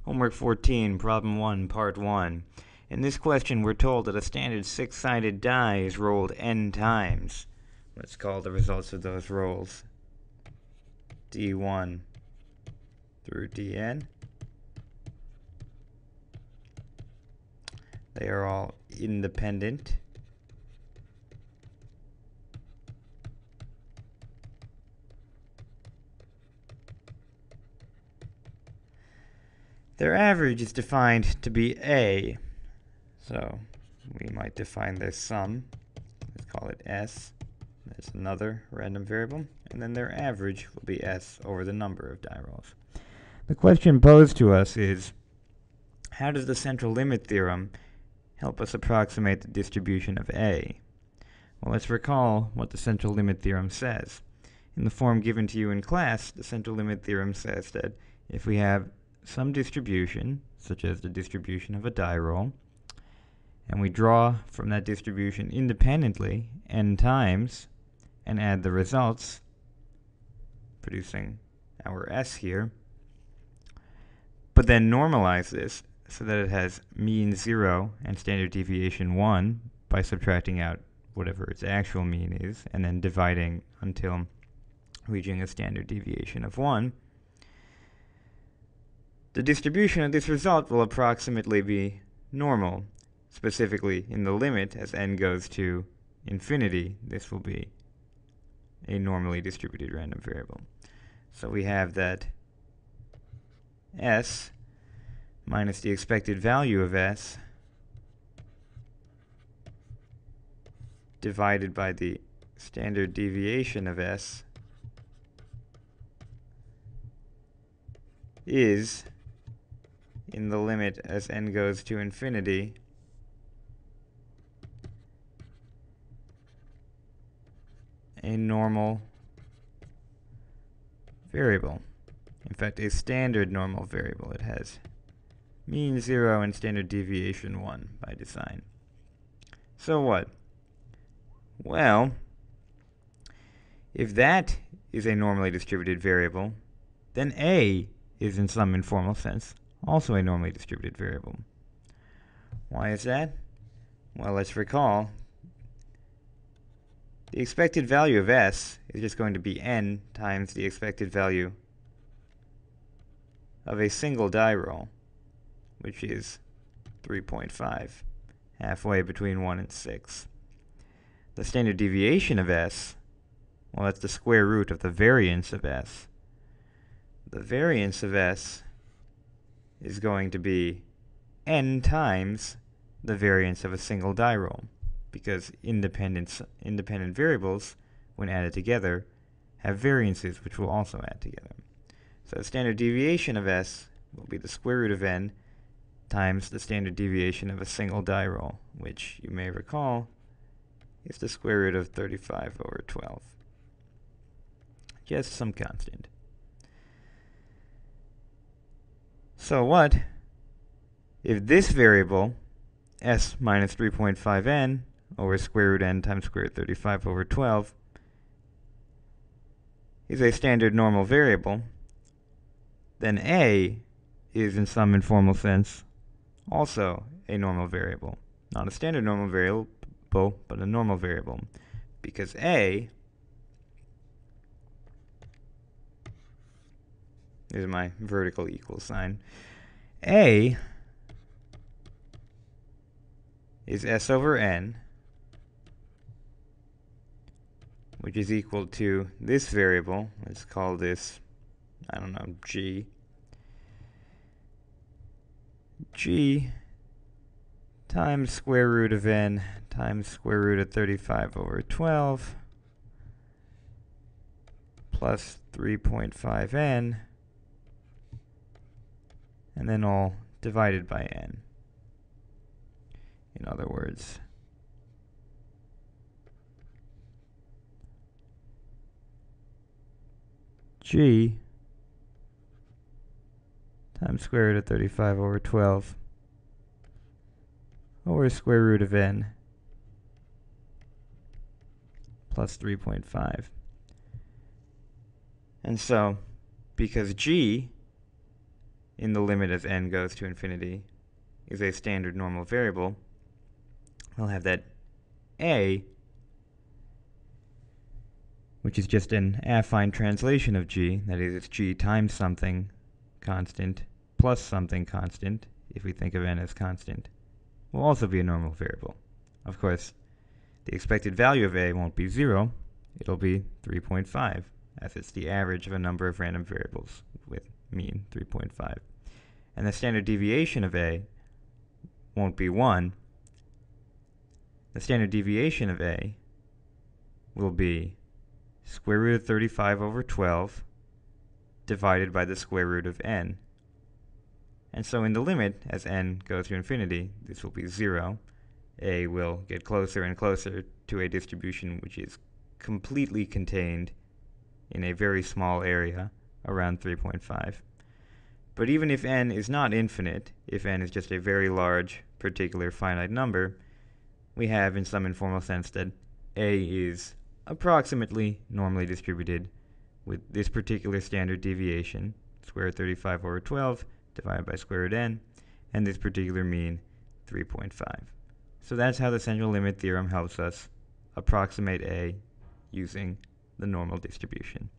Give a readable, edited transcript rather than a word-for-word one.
Homework 14, Problem 1, Part 1. In this question, we're told that a standard 6-sided die is rolled n times. Let's call the results of those rolls d1 through dn. They are all independent. Their average is defined to be a, so we might define their sum. Let's call it s. That's another random variable. And then their average will be s over the number of die rolls. The question posed to us is, how does the central limit theorem help us approximate the distribution of a? Well, let's recall what the central limit theorem says. In the form given to you in class, the central limit theorem says that if we have some distribution, such as the distribution of a die roll, and we draw from that distribution independently n times and add the results, producing our s here, but then normalize this so that it has mean 0 and standard deviation 1 by subtracting out whatever its actual mean is, and then dividing until reaching a standard deviation of 1, the distribution of this result will approximately be normal. Specifically, in the limit, as n goes to infinity, this will be a normally distributed random variable. So we have that s minus the expected value of s divided by the standard deviation of s is, in the limit as n goes to infinity, a normal variable. In fact, a standard normal variable. It has mean 0 and standard deviation 1 by design. So what? Well, if that is a normally distributed variable, then a is, in some informal sense, also a normally distributed variable. Why is that? Well, let's recall the expected value of s is just going to be n times the expected value of a single die roll, which is 3.5, halfway between 1 and 6. The standard deviation of s, well, that's the square root of the variance of s. The variance of s is going to be n times the variance of a single die roll, because independent variables, when added together, have variances which will also add together. So the standard deviation of s will be the square root of n times the standard deviation of a single die roll, which you may recall is the square root of 35 over 12. Just some constant. So what if this variable, s minus 3.5n over square root n times square root 35 over 12, is a standard normal variable, then a is, in some informal sense, also a normal variable. Not a standard normal variable, but a normal variable, because a is my vertical equal sign. A is s over n, which is equal to this variable. Let's call this, I don't know, g. G times square root of n times square root of 35 over 12 plus 3.5n, and then all divided by n. In other words, g times square root of 35 over 12 over square root of n plus 3.5. And so, because g in the limit as n goes to infinity is a standard normal variable, we'll have that a, which is just an affine translation of g, that is, it's g times something constant plus something constant, if we think of n as constant, will also be a normal variable. Of course, the expected value of a won't be 0, it'll be 3.5, as it's the average of a number of random variables with mean 3.5. And the standard deviation of a won't be 1. The standard deviation of a will be square root of 35 over 12 divided by the square root of n. And so in the limit, as n goes to infinity, this will be 0. A will get closer and closer to a distribution which is completely contained in a very small area around 3.5. But even if n is not infinite, if n is just a very large particular finite number, we have in some informal sense that a is approximately normally distributed with this particular standard deviation, square root of 35 over 12 divided by square root n, and this particular mean, 3.5. So that's how the central limit theorem helps us approximate a using the normal distribution.